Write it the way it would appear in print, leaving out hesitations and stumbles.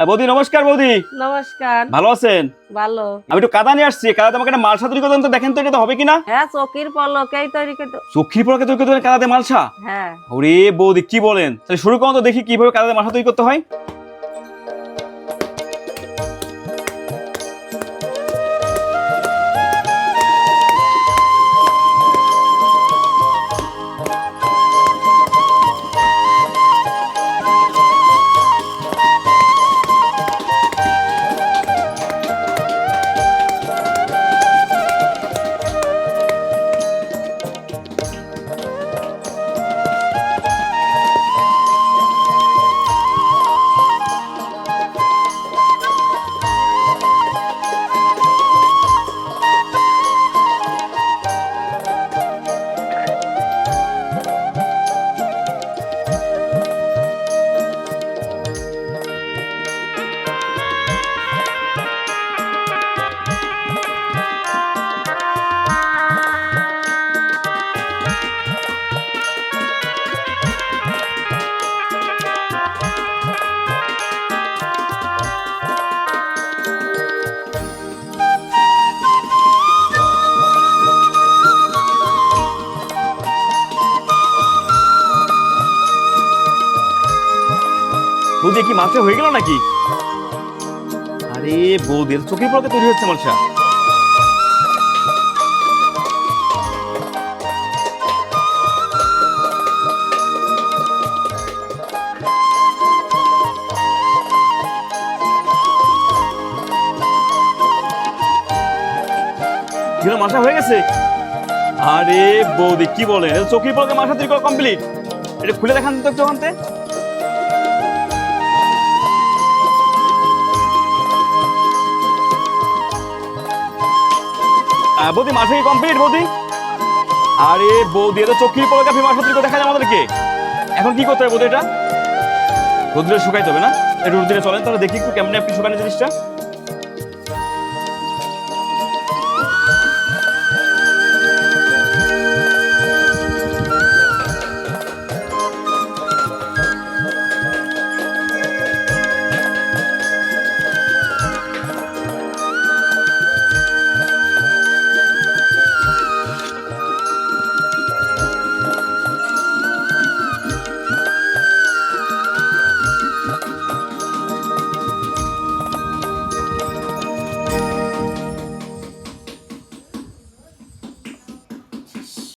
বৌদি নমস্কার। বৌদি নমস্কার। ভালো আছেন? ভালো। আমি একটু কাদা নিয়ে আসছি, কাদা আমাকে একটা মালসা তৈরি করতে দেখেন তো, এটা তো হবে কিনা? হ্যাঁ, চকির পলকেই তৈরি করতে। চোখের পলকে তৈরি করতে হবে কাদা দিয়ে মালসা? হ্যাঁ। ওরে বৌদি কি বলেন, তাহলে শুরু করুন তো, দেখি কিভাবে কাদা দিয়ে মালসা তৈরি করতে হয়। বৌদি কি মালসা হয়ে গেল নাকি? আরে বৌদি চোখের পলকে তৈরি হচ্ছে মালসা। মালসা হয়ে গেছে। আরে বৌদি কি বলেন, চোখের পলকে মালসা তৈরি করা কমপ্লিট। এটা খুলে দেখান তো একটু ওখান থেকে। বৌদি মালসা কি কমপ্লিট বৌদি? আরে বৌদি এটা চোখের পলকে আপনি মালসা তৈরি করে দেখা যায় আমাদেরকে। এখন কি করতে হবে বৌদি? এটা রোদ্রে শুকাইতে হবে না? একটু রোদ্রে চলেন তাহলে দেখি একটু কেমনে আপনি শুকানো জিনিসটা।